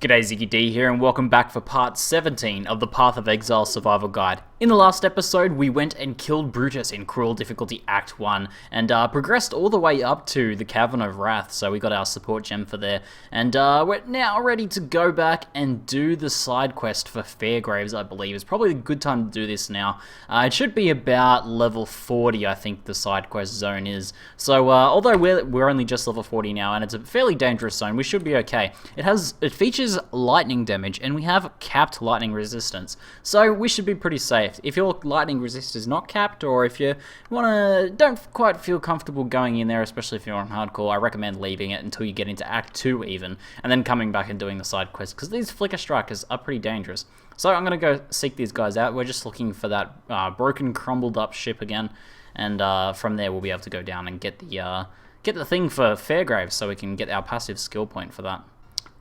G'day, ZiggyD here, and welcome back for part 17 of the Path of Exile Survival Guide. In the last episode, we went and killed Brutus in Cruel Difficulty Act 1, and progressed all the way up to the Cavern of Wrath, so we got our support gem for there. And we're now ready to go back and do the side quest for Fairgraves, I believe. It's probably a good time to do this now. It should be about level 40, I think the side quest zone is. So, although we're only just level 40 now, and it's a fairly dangerous zone, we should be okay. It features lightning damage, and we have capped lightning resistance, so we should be pretty safe. If your lightning resist is not capped, or if you don't quite feel comfortable going in there, especially if you're on hardcore, I recommend leaving it until you get into Act 2 even, and then coming back and doing the side quests, because these flicker strikers are pretty dangerous. So I'm going to go seek these guys out. We're just looking for that broken, crumbled up ship again, and from there we'll be able to go down and get the thing for Fairgraves, so we can get our passive skill point for that.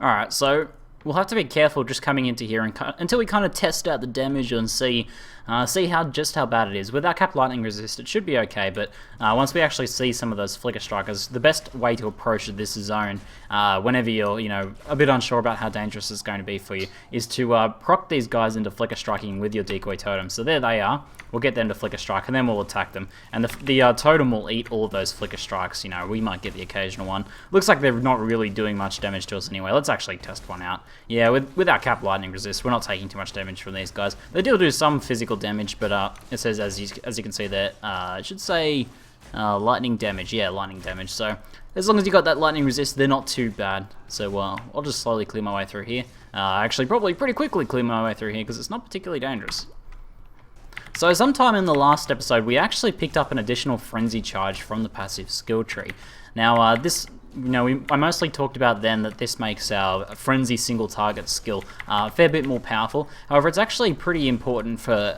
Alright, so we'll have to be careful just coming into here until we kind of test out the damage and see just how bad it is. With our capped lightning resist, it should be okay, but once we actually see some of those flicker strikers, the best way to approach this zone, whenever you're a bit unsure about how dangerous it's going to be for you, is to proc these guys into flicker striking with your decoy totem. So there they are. We'll get them to flicker strike, and then we'll attack them. And the totem will eat all of those flicker strikes. We might get the occasional one. Looks like they're not really doing much damage to us anyway. Let's actually test one out. Yeah, with our capped lightning resist, we're not taking too much damage from these guys. They do some physical damage, but it says, as you can see there, it should say lightning damage. Yeah, lightning damage. So as long as you got that lightning resist, they're not too bad. So I'll just slowly clear my way through here. Actually, probably pretty quickly clear my way through here, because it's not particularly dangerous. So sometime in the last episode, we actually picked up an additional frenzy charge from the passive skill tree. Now I mostly talked about then that this makes our frenzy single target skill a fair bit more powerful. However, it's actually pretty important for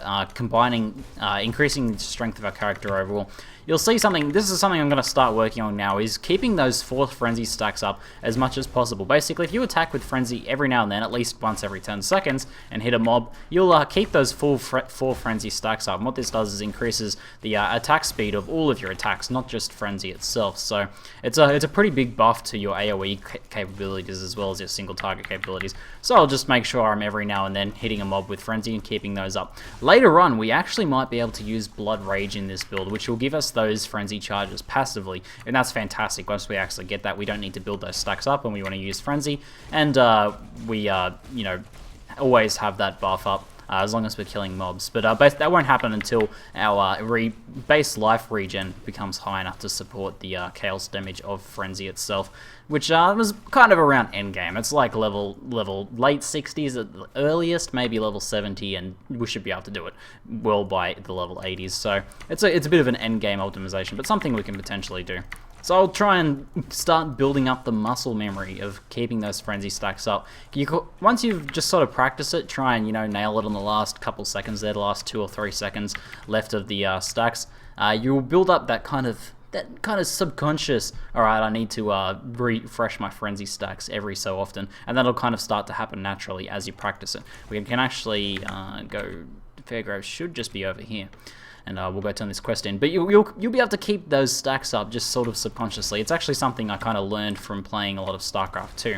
increasing the strength of our character overall. You'll see something, this is something I'm going to start working on now, is keeping those 4 frenzy stacks up as much as possible. Basically, if you attack with frenzy every now and then, at least once every 10 seconds, and hit a mob, you'll keep those full 4 frenzy stacks up. And what this does is increases the attack speed of all of your attacks, not just frenzy itself. So it's a pretty big buff to your AoE capabilities as well as your single target capabilities. So I'll just make sure I'm every now and then hitting a mob with frenzy and keeping those up. Later on, we actually might be able to use Blood Rage in this build, which will give us those frenzy charges passively, and that's fantastic. Once we actually get that, we don't need to build those stacks up when we want to use frenzy, and we always have that buff up as long as we're killing mobs. But that won't happen until our base life regen becomes high enough to support the chaos damage of frenzy itself, which was kind of around endgame. It's like level late 60s at the earliest, maybe level 70, and we should be able to do it well by the level 80s. So it's a bit of an endgame optimization, but something we can potentially do. So I'll try and start building up the muscle memory of keeping those frenzy stacks up. Once you've just sort of practiced it, try and nail it on the last couple seconds there, the last 2 or 3 seconds left of the stacks. You'll build up that kind of subconscious, alright, I need to refresh my frenzy stacks every so often, and that'll kind of start to happen naturally as you practice it. We can actually go, Fairgraves should just be over here. And we'll go turn this quest in. But you'll be able to keep those stacks up just sort of subconsciously. It's actually something I kind of learned from playing a lot of StarCraft 2.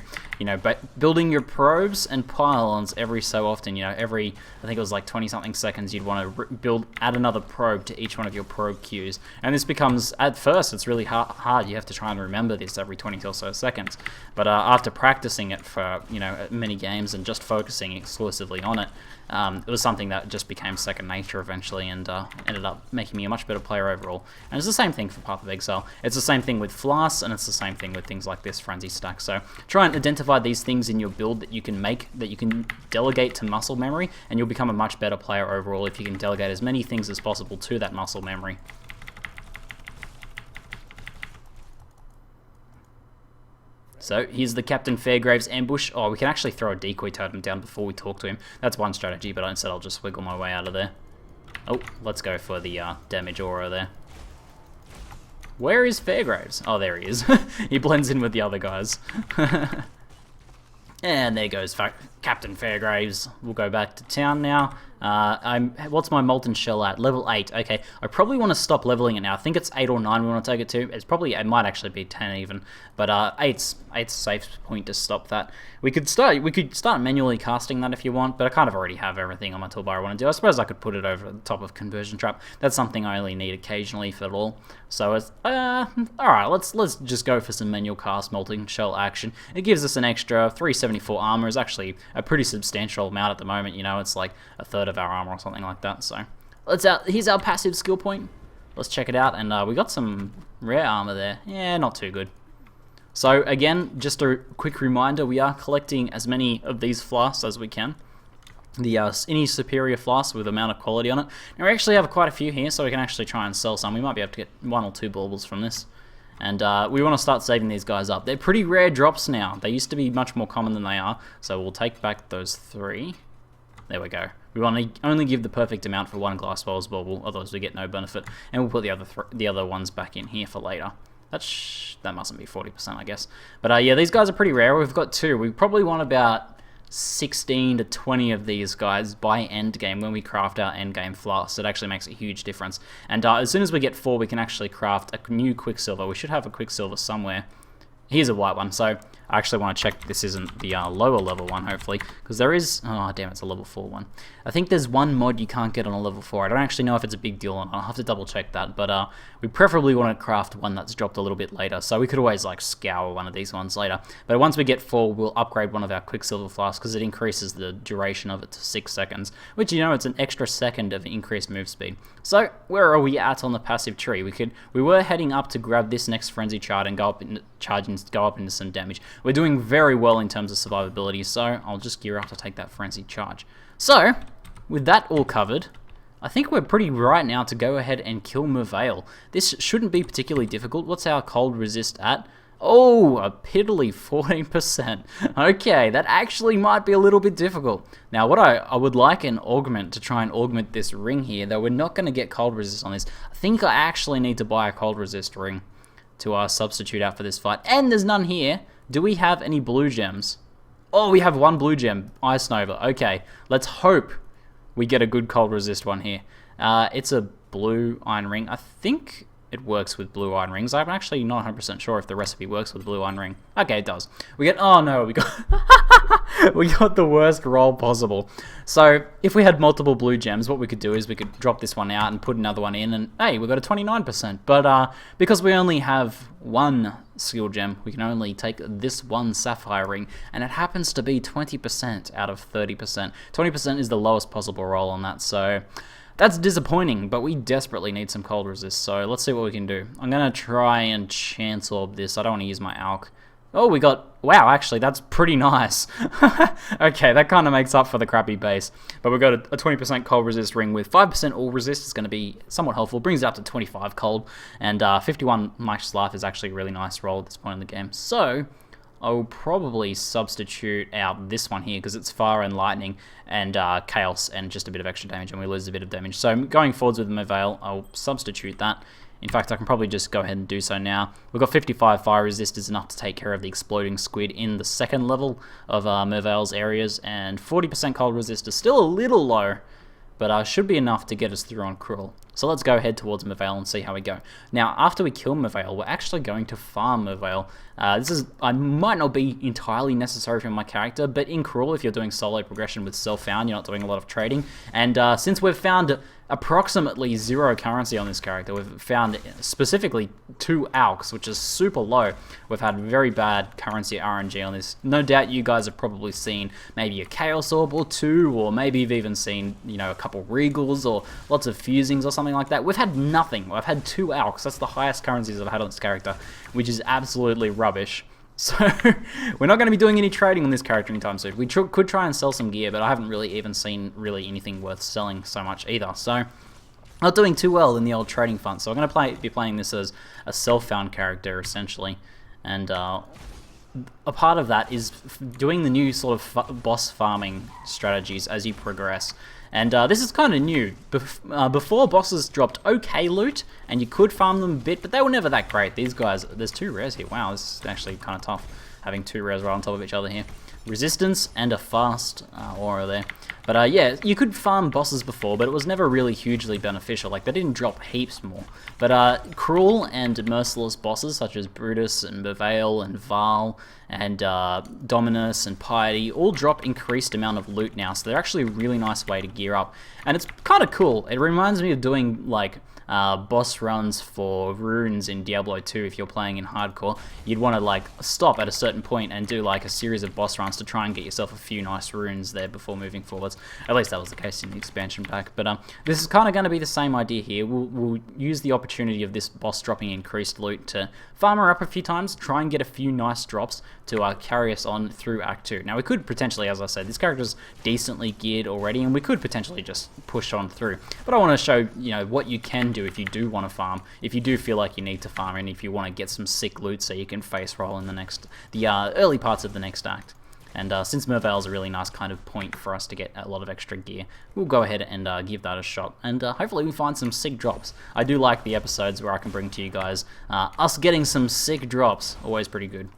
Building your probes and pylons every so often. Every, I think it was like 20-something seconds, you'd want to add another probe to each one of your probe queues. And this becomes, at first, it's really hard. You have to try and remember this every 20 or so seconds. But after practicing it for many games and just focusing exclusively on it, it was something that just became second nature eventually, and ended up making me a much better player overall. And it's the same thing for Path of Exile. It's the same thing with Flasks, and it's the same thing with things like this frenzy stack. So try and identify these things in your build that you can make, that you can delegate to muscle memory, and you'll become a much better player overall if you can delegate as many things as possible to that muscle memory. So here's the Captain Fairgraves ambush. Oh, we can actually throw a decoy totem down before we talk to him. That's one strategy, but instead I'll just wiggle my way out of there. Oh, let's go for the damage aura there. Where is Fairgraves? Oh, there he is. He blends in with the other guys. And there goes Captain Fairgraves will go back to town now. What's my molten shell at? Level 8. Okay, I probably want to stop leveling it now. I think it's 8 or 9 we want to take it to. It might actually be 10 even, but 8's a safe point to stop that. We could start manually casting that if you want, but I kind of already have everything on my toolbar I want to do. I suppose I could put it over the top of Conversion Trap. That's something I only need occasionally, if at all. So it's all right. Let's just go for some manual cast molten shell action. It gives us an extra 374 armor. Is actually a pretty substantial amount at the moment. You know, it's like a third of our armor or something like that. So here's our passive skill point. Let's check it out. And we got some rare armor there. Yeah, not too good. So again, just a quick reminder, we are collecting as many of these flasks as we can. Any superior flask with amount of quality on it. Now we actually have quite a few here, so we can actually try and sell some. We might be able to get 1 or 2 baubles from this. And we want to start saving these guys up. They're pretty rare drops now. They used to be much more common than they are. So we'll take back those 3. There we go. We want to only give the perfect amount for 1 glass bowls bauble, otherwise we get no benefit. And we'll put the other ones back in here for later. That mustn't be 40%, I guess. But yeah, these guys are pretty rare. We've got 2. We probably want about 16 to 20 of these guys by end game when we craft our end game flasks. It actually makes a huge difference. And as soon as we get 4, we can actually craft a new Quicksilver. We should have a Quicksilver somewhere. Here's a white one, so I actually want to check this isn't the lower level one, hopefully, because there is, oh damn, it's a level 4 one. I think there's one mod you can't get on a level 4. I don't actually know if it's a big deal or not. I'll have to double check that, but we preferably want to craft one that's dropped a little bit later, so we could always like scour one of these ones later. But once we get 4, we'll upgrade one of our Quicksilver flasks because it increases the duration of it to 6 seconds, which, you know, it's an extra second of increased move speed. So where are we at on the passive tree? We were heading up to grab this next frenzy chart and go up into some damage. We're doing very well in terms of survivability, so I'll just gear up to take that frenzy charge. So with that all covered, I think we're pretty right now to go ahead and kill Merveil. This shouldn't be particularly difficult. What's our cold resist at? Oh, a piddly 14%. Okay, that actually might be a little bit difficult. Now, what I would like an augment to try and augment this ring here, though we're not going to get cold resist on this. I think I actually need to buy a cold resist ring to substitute out for this fight. And there's none here. Do we have any blue gems? Oh, we have 1 blue gem, Ice Nova. Okay, let's hope we get a good cold resist one here. It's a blue iron ring. I think it works with blue iron rings. I'm actually not 100% sure if the recipe works with blue iron ring. Okay, it does. Oh no, we got we got the worst roll possible. So if we had multiple blue gems, what we could do is we could drop this one out and put another one in, and hey, we got a 29%. But because we only have 1 skill gem, we can only take this 1 sapphire ring, and it happens to be 20% out of 30%. 20% is the lowest possible roll on that, so that's disappointing, but we desperately need some cold resist, so let's see what we can do. I'm going to try and chance orb this. I don't want to use my alch. Oh, we got... Wow, actually, that's pretty nice. Okay, that kind of makes up for the crappy base. But we've got a 20% cold resist ring with 5% all resist. It's going to be somewhat helpful. Brings it up to 25 cold, and 51 Mike's Life is actually a really nice roll at this point in the game. So I'll probably substitute out this one here because it's Fire and Lightning and Chaos and just a bit of extra damage, and we lose a bit of damage. So going forwards with Merveil, I'll substitute that. In fact, I can probably just go ahead and do so now. We've got 55 fire resist is enough to take care of the exploding squid in the 2nd level of Merveil's areas, and 40% cold resist is still a little low, but should be enough to get us through on Cruel. So let's go ahead towards Merveil and see how we go. Now, after we kill Merveil, we're actually going to farm Merveil. I might not be entirely necessary for my character, but in Cruel, if you're doing solo progression with self-found, you're not doing a lot of trading. And since we've found approximately 0 currency on this character, we've found specifically 2 alchs, which is super low. We've had very bad currency RNG on this. No doubt you guys have probably seen maybe a Chaos Orb or 2, or maybe you've even seen, you know, a couple Regals or lots of Fusings or something like that. We've had nothing. I've had 2 alchs. That's the highest currencies I've had on this character, which is absolutely rubbish. So we're not going to be doing any trading on this character anytime soon. We could try and sell some gear, but I haven't really even seen anything worth selling so much either. So not doing too well in the old trading fund. So I'm going to be playing this as a self-found character essentially, and a part of that is doing the new sort of boss farming strategies as you progress. And this is kind of new. Before, bosses dropped okay loot, and you could farm them a bit, but they were never that great. These guys, there's 2 rares here. Wow, this is actually kind of tough, having 2 rares right on top of each other here. resistance and a fast aura there. But yeah, you could farm bosses before, but it was never really hugely beneficial. Like, they didn't drop heaps more. But cruel and merciless bosses such as Brutus and Merveil and Val and Dominus and Piety all drop increased amount of loot now, so they're actually a really nice way to gear up. And it's kind of cool. It reminds me of doing, like, boss runs for runes in Diablo 2. If you're playing in hardcore, you'd want to like stop at a certain point and do like a series of boss runs to try and get yourself a few nice runes there before moving forwards. At least that was the case in the expansion pack. But this is kind of going to be the same idea here. We'll use the opportunity of this boss dropping increased loot to farm her up a few times, try and get a few nice drops to carry us on through Act 2. Now we could potentially, as I said, this character's decently geared already, and we could potentially just push on through. But I want to show, you know, what you can do if you do want to farm, if you do feel like you need to farm, and if you want to get some sick loot so you can face roll in the early parts of the next act. And since Merveil is a really nice kind of point for us to get a lot of extra gear, we'll go ahead and give that a shot, and hopefully we find some sick drops. I do like the episodes where I can bring to you guys us getting some sick drops, always pretty good.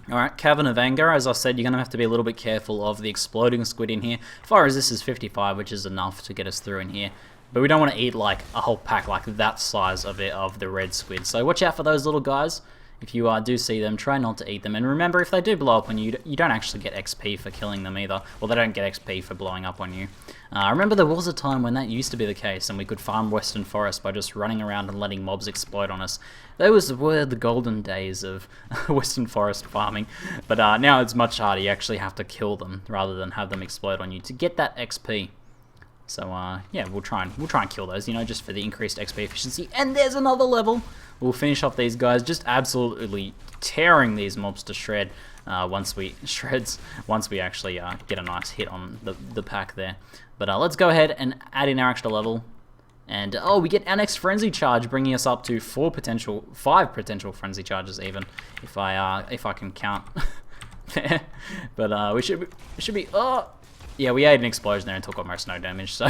Alright, Cavern of Anger, as I said, you're going to have to be a little bit careful of the exploding squid in here. Fire resist is 55, which is enough to get us through in here. But we don't want to eat like a whole pack like that size of the red squid. So watch out for those little guys. If you do see them, try not to eat them. And remember, if they do blow up on you, you don't actually get XP for killing them either. Well, they don't get XP for blowing up on you. I remember there was a time when that used to be the case, and we could farm Western Forest by just running around and letting mobs explode on us. Those were the golden days of Western Forest farming. But now it's much harder. You actually have to kill them rather than have them explode on you to get that XP. So yeah, we'll try and kill those, you know, just for the increased XP efficiency. And there's another level. We'll finish off these guys, just absolutely tearing these mobs to shreds once we actually get a nice hit on the pack there. But let's go ahead and add in our extra level. And oh, we get our next frenzy charge, bringing us up to 5 potential frenzy charges even, if I can count. But we should be. Oh. Yeah, we ate an explosion there and took almost no damage, so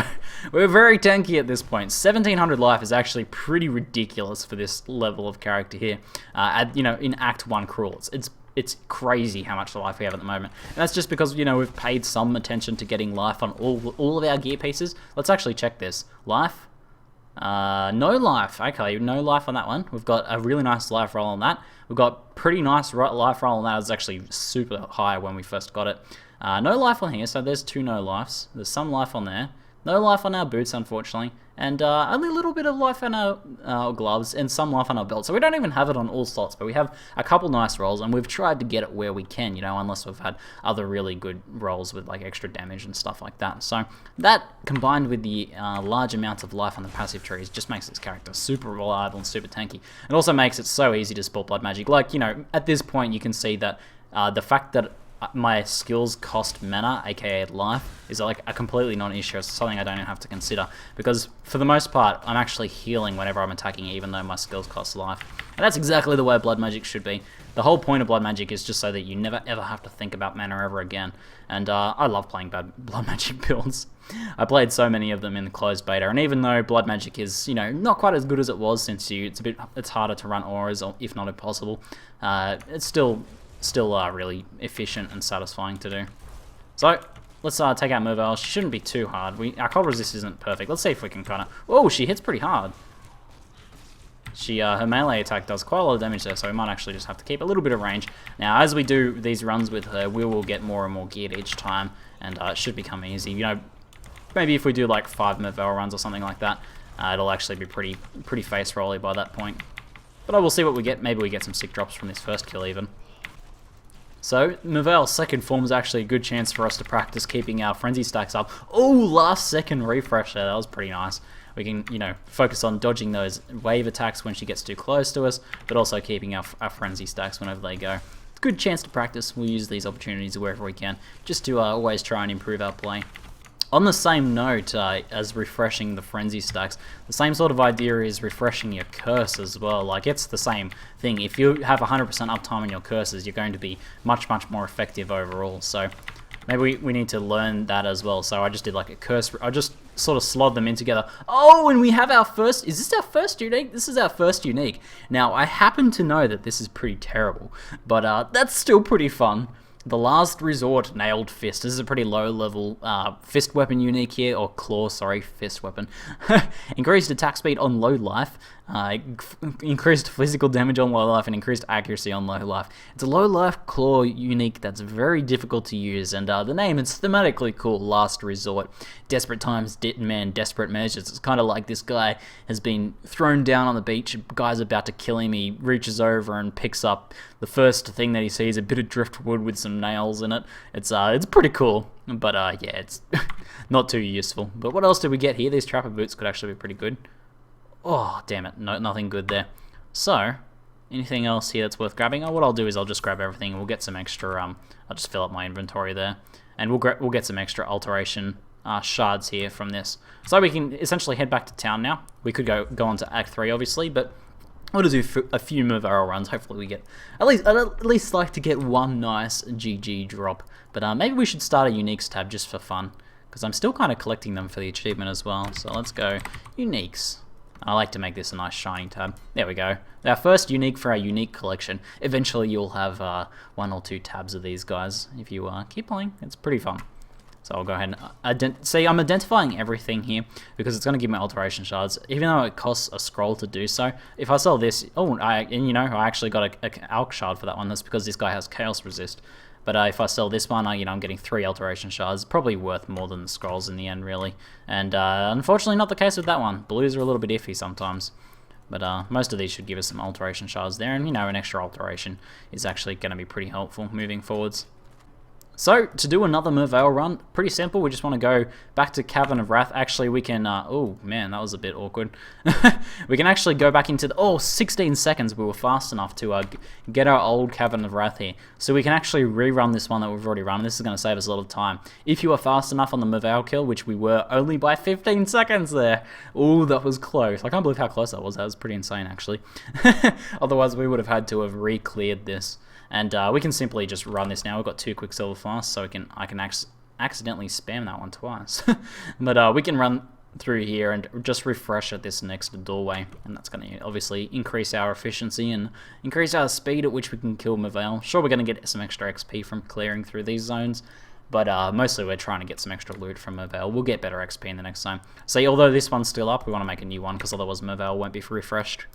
we're very tanky at this point. 1700 life is actually pretty ridiculous for this level of character here. You know, in Act 1 Cruel, it's crazy how much life we have at the moment. And that's just because, you know, we've paid some attention to getting life on all of our gear pieces. Let's actually check this. Life? No life. Okay, no life on that one. We've got a really nice life roll on that. We've got pretty nice life roll on that. It was actually super high when we first got it. No life on here, so there's 2 no lives. There's some life on there. No life on our boots, unfortunately. And only a little bit of life on our gloves and some life on our belt. So we don't even have it on all slots, but we have a couple nice rolls, and we've tried to get it where we can, you know, unless we've had other really good rolls with like extra damage and stuff like that. So that, combined with the large amounts of life on the passive trees, just makes this character super reliable and super tanky. It also makes it so easy to spell blood magic. Like, you know, at this point you can see that the fact that my skills cost mana, aka life, is like a completely non-issue. It's something I don't even have to consider, because for the most part I'm actually healing whenever I'm attacking, even though my skills cost life. And that's exactly the way blood magic should be. The whole point of blood magic is just so that you never ever have to think about mana ever again. And I love playing blood magic builds. I played so many of them in the closed beta, and even though blood magic is, you know, not quite as good as it was, since it's harder to run auras, if not impossible, it's still really efficient and satisfying to do. So let's take out Merveil. She shouldn't be too hard. Our cold resist isn't perfect. Let's see if we can kind of. Oh, she hits pretty hard. Her melee attack does quite a lot of damage there, so we might actually just have to keep a little bit of range. Now, as we do these runs with her, we will get more and more geared each time, and it should become easy. You know, maybe if we do like 5 Merveil runs or something like that, it'll actually be pretty face rolly by that point. But I will see what we get. Maybe we get some sick drops from this first kill even. So, Merveil's second form is actually a good chance for us to practice keeping our frenzy stacks up. Oh, last second refresh there, that was pretty nice. We can, you know, focus on dodging those wave attacks when she gets too close to us, but also keeping our frenzy stacks whenever they go. It's a good chance to practice. We'll use these opportunities wherever we can, just to always try and improve our play. On the same note as refreshing the frenzy stacks, the same sort of idea is refreshing your curse as well. Like, it's the same thing. If you have 100% uptime on your curses, you're going to be much more effective overall. So maybe we need to learn that as well. So I just did like a curse. I just sort of slot them in together. Oh, and we have our first. Is this our first unique? This is our first unique. Now, I happen to know that this is pretty terrible, but that's still pretty fun. The Last Resort Nailed Fist. This is a pretty low level fist weapon unique here, or claw, sorry, fist weapon. Increased attack speed on low life, increased physical damage on low life, and increased accuracy on low life. It's a low life claw unique that's very difficult to use, and the name is thematically cool, Last Resort. Desperate times demand desperate measures. It's kind of like this guy has been thrown down on the beach, guy's about to kill him, he reaches over and picks up the first thing that he sees, a bit of driftwood with some nails in it. It's pretty cool, but yeah, it's not too useful. But what else did we get here? These trapper boots could actually be pretty good. Oh, damn it, no, nothing good there. So, anything else here that's worth grabbing? Oh, what I'll do is I'll just grab everything and we'll get some extra, I'll just fill up my inventory there. And we'll get some extra alteration shards here from this. So we can essentially head back to town now. We could go on to Act 3, obviously, but we'll do a few Merveil runs. Hopefully we get, I'd at least like to get one nice GG drop. But maybe we should start a uniques tab just for fun, because I'm still kind of collecting them for the achievement as well. So let's go uniques. I like to make this a nice shiny tab. There we go. Our first unique for our unique collection. Eventually you'll have 1 or 2 tabs of these guys if you keep playing. It's pretty fun. So I'll go ahead and see, I'm identifying everything here because it's going to give me alteration shards, even though it costs a scroll to do so. If I sell this, and you know, I actually got a alch shard for that one. That's because this guy has chaos resist. But if I sell this one, you know, I'm getting 3 alteration shards. Probably worth more than the scrolls in the end, really. And unfortunately, not the case with that one. Blues are a little bit iffy sometimes. But most of these should give us some alteration shards there. And, you know, an extra alteration is actually going to be pretty helpful moving forwards. So, to do another Merveil run, pretty simple. We just want to go back to Cavern of Wrath. Actually, we can... oh, man, that was a bit awkward. We can actually go back into... 16 seconds. We were fast enough to get our old Cavern of Wrath here. So we can actually rerun this one that we've already run. This is going to save us a lot of time. If you are fast enough on the Merveil kill, which we were only by 15 seconds there. Oh, that was close. I can't believe how close that was. That was pretty insane, actually. Otherwise, we would have had to have re-cleared this. And we can simply just run this now. We've got 2 Quicksilver Flasks, so I can accidentally spam that one twice. But we can run through here and just refresh at this next doorway. And that's going to obviously increase our efficiency and increase our speed at which we can kill Merveil. Sure, we're going to get some extra XP from clearing through these zones. But mostly we're trying to get some extra loot from Merveil. We'll get better XP in the next zone. So although this one's still up, we want to make a new one because otherwise Merveil won't be refreshed.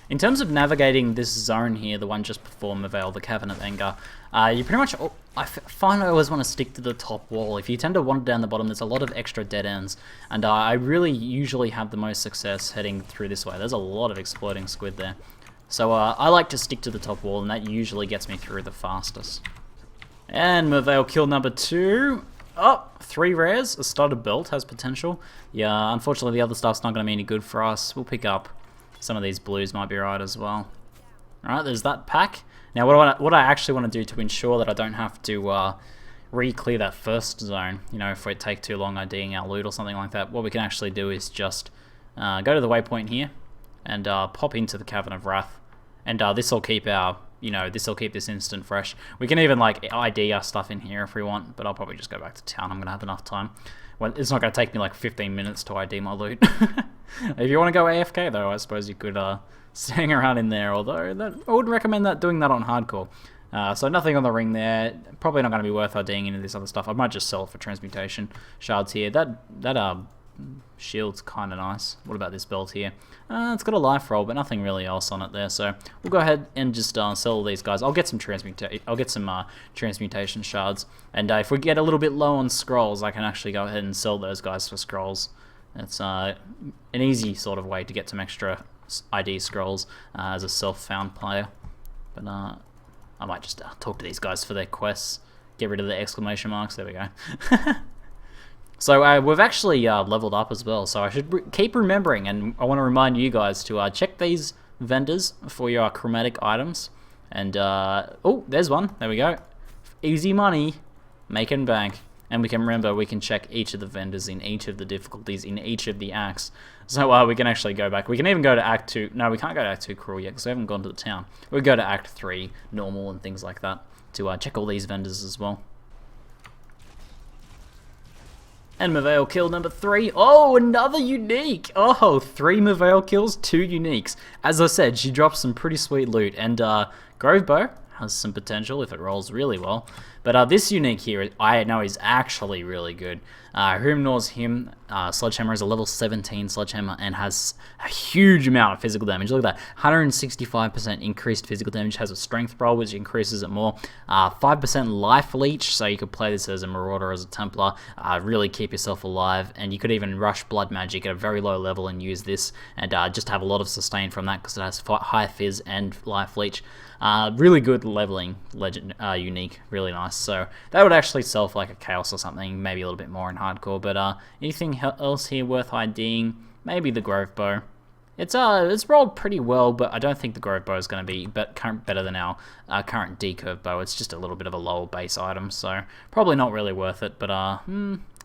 In terms of navigating this zone here, the one just before Merveil, the Cavern of Anger, you pretty much... I find I always want to stick to the top wall. If you tend to wander down the bottom, there's a lot of extra dead ends. And I really usually have the most success heading through this way. There's a lot of exploding squid there. So I like to stick to the top wall, and that usually gets me through the fastest. And Merveil kill number 2. Oh, 3 rares. A studded belt has potential. Yeah, unfortunately the other stuff's not going to be any good for us. We'll pick up... some of these blues might be right as well. Alright, there's that pack. Now what I actually want to do to ensure that I don't have to re-clear that first zone, you know, if we take too long IDing our loot or something like that, what we can actually do is just go to the waypoint here and pop into the Cavern of Wrath. And this will keep our, you know, this will keep this instant fresh. We can even like ID our stuff in here if we want, but I'll probably just go back to town. I'm going to have enough time. Well, it's not going to take me like 15 minutes to ID my loot. If you want to go AFK though, I suppose you could hang around in there, although I wouldn't recommend doing that on hardcore. So nothing on the ring there. Probably not going to be worth IDing into this other stuff. I might just sell it for transmutation shards here. That shield's kind of nice. What about this belt here? It's got a life roll, but nothing really else on it there. So we'll go ahead and just sell all these guys. I'll get some transmutation shards, and if we get a little bit low on scrolls, I can actually go ahead and sell those guys for scrolls. It's an easy sort of way to get some extra ID scrolls as a self-found player. But I might just talk to these guys for their quests. Get rid of the exclamation marks. There we go. So we've actually leveled up as well, so I should keep remembering, and I want to remind you guys to check these vendors for your chromatic items. And, oh, there's one. There we go. Easy money, making bank. And we can remember, we can check each of the vendors in each of the difficulties in each of the acts. So we can actually go back. We can even go to Act 2. No, we can't go to Act 2 Cruel yet because we haven't gone to the town. We go to Act 3 Normal and things like that to check all these vendors as well. And Merveil kill number 3. Oh, another unique. Oh, 3 Merveil kills, 2 uniques. As I said, she drops some pretty sweet loot. And Grovebow has some potential if it rolls really well. But this unique here, I know is actually really good. Hrimnor's Hymn Sledgehammer is a level 17 Sledgehammer and has a huge amount of physical damage. Look at that, 165% increased physical damage, has a strength roll which increases it more, 5% life leech, so you could play this as a Marauder, as a Templar, really keep yourself alive, and you could even rush blood magic at a very low level and use this, and just have a lot of sustain from that because it has high fizz and life leech. Really good leveling unique, really nice. So that would actually sell for like a Chaos or something, maybe a little bit more in Hardcore. But anything else here worth IDing? Maybe the Grove Bow. It's rolled pretty well, but I don't think the Grove Bow is going to be better than our current D-Curve Bow. It's just a little bit of a lower base item, so probably not really worth it. But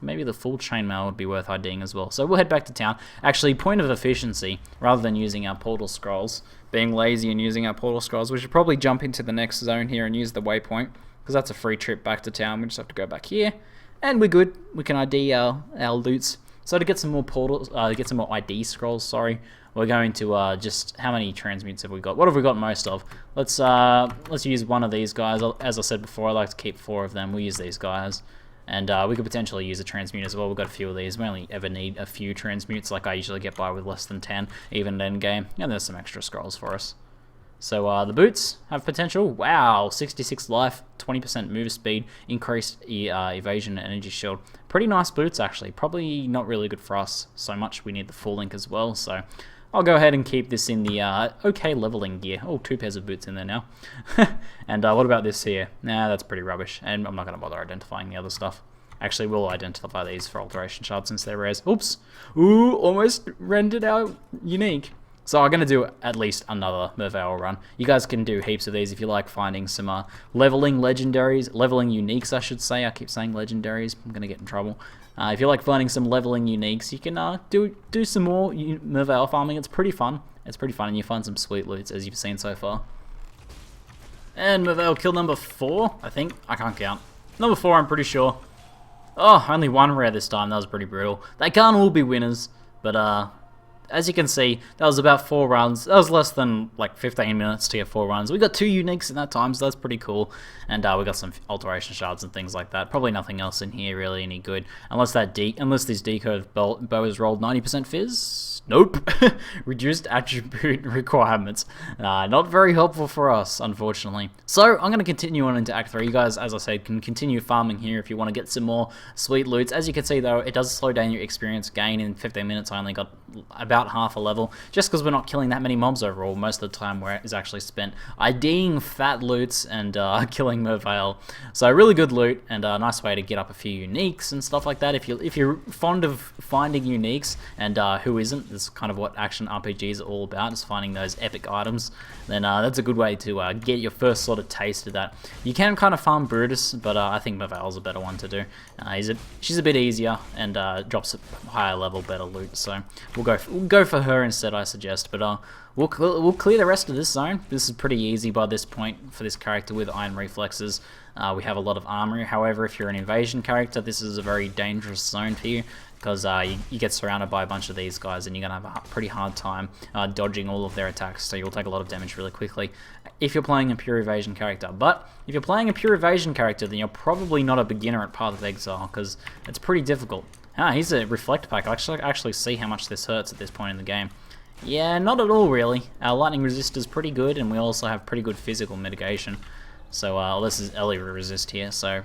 maybe the full chainmail would be worth IDing as well. So we'll head back to town. Actually, point of efficiency, rather than using our portal scrolls, being lazy and using our portal scrolls, we should probably jump into the next zone here and use the waypoint, because that's a free trip back to town. We just have to go back here, and we're good. We can ID our loots. So to get some more portals, get some more ID scrolls, sorry, we're going to just, how many transmutes have we got? What have we got most of? Let's use one of these guys. As I said before, I like to keep 4 of them. We'll use these guys. And we could potentially use a transmute as well. We've got a few of these. We only ever need a few transmutes. Like I usually get by with less than 10, even end game. And there's some extra scrolls for us. So the boots have potential. Wow, 66 life, 20% move speed, increased evasion and energy shield. Pretty nice boots actually. Probably not really good for us so much. We need the full link as well. So I'll go ahead and keep this in the okay leveling gear. Oh, 2 pairs of boots in there now. And what about this here? Nah, that's pretty rubbish. And I'm not going to bother identifying the other stuff. Actually, we'll identify these for alteration shards since they're rares. Oops. Ooh, almost rendered our unique. So I'm going to do at least another Merveil run. You guys can do heaps of these if you like finding some leveling legendaries, leveling uniques I should say. I keep saying legendaries, I'm going to get in trouble. If you like finding some leveling uniques, you can do some more Merveil farming. It's pretty fun. It's pretty fun and you find some sweet loots as you've seen so far. And Merveil kill number 4, I think. I can't count. Number 4 I'm pretty sure. Oh, only 1 rare this time. That was pretty brutal. They can't all be winners, but as you can see, that was about 4 runs. That was less than like 15 minutes to get 4 runs. We got 2 uniques in that time, so that's pretty cool. And we got some alteration shards and things like that. Probably nothing else in here really any good, unless this D-curve bow is rolled 90% fizz. Nope. Reduced attribute requirements. Not very helpful for us, unfortunately. So I'm going to continue on into Act 3. You guys, as I said, can continue farming here if you want to get some more sweet loots. As you can see, though, it does slow down your experience gain. In 15 minutes, I only got about half a level, just because we're not killing that many mobs overall. Most of the time where it is actually spent IDing fat loots and killing Merveil. So really good loot and a nice way to get up a few uniques and stuff like that. If you're fond of finding uniques, and who isn't? That's kind of what action RPGs are all about, is finding those epic items. Then that's a good way to get your first sort of taste of that. You can kind of farm Brutus, but I think Merveil's a better one to do. She's a bit easier and drops a higher level, better loot. So we'll go for her instead, I suggest. But we'll clear the rest of this zone. This is pretty easy by this point for this character with Iron Reflexes. We have a lot of armor. However, if you're an invasion character, this is a very dangerous zone for you, because you get surrounded by a bunch of these guys and you're going to have a pretty hard time dodging all of their attacks, so you'll take a lot of damage really quickly if you're playing a pure evasion character. But if you're playing a pure evasion character, then you're probably not a beginner at Path of Exile, because it's pretty difficult. Here's a Reflect pack. I actually see how much this hurts at this point in the game. Yeah, not at all really. Our lightning resist is pretty good, and we also have pretty good physical mitigation. So this is early resist here, so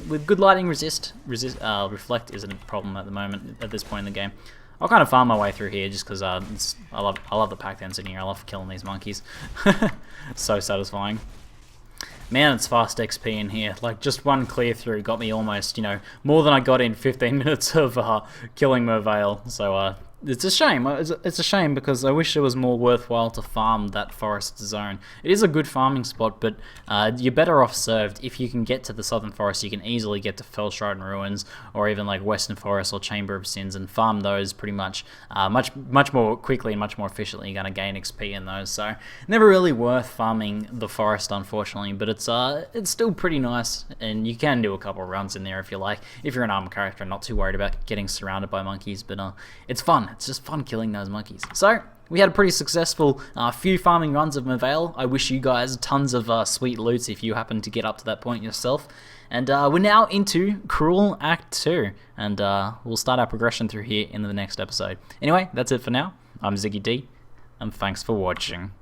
with good lightning resist, Reflect isn't a problem at the moment, at this point in the game. I'll kind of farm my way through here just because I love the pack ends in here. I love killing these monkeys. So satisfying. Man, it's fast XP in here. Like, just one clear through got me almost, more than I got in 15 minutes of killing Merveil. So it's a shame. It's a shame because I wish it was more worthwhile to farm that forest zone. It is a good farming spot, but you're better off served if you can get to the Southern Forest. You can easily get to Fellshroud Ruins, or even like Western Forest or Chamber of Sins, and farm those pretty much much more quickly and much more efficiently. You're going to gain XP in those. So never really worth farming the forest, unfortunately. But it's still pretty nice, and you can do a couple of runs in there if you like. If you're an armor character, not too worried about getting surrounded by monkeys, but it's fun. It's just fun killing those monkeys. So we had a pretty successful few farming runs of Merveil. I wish you guys tons of sweet loots if you happen to get up to that point yourself. And we're now into Cruel Act 2, and we'll start our progression through here in the next episode. Anyway, that's it for now. I'm ZiggyD, and thanks for watching.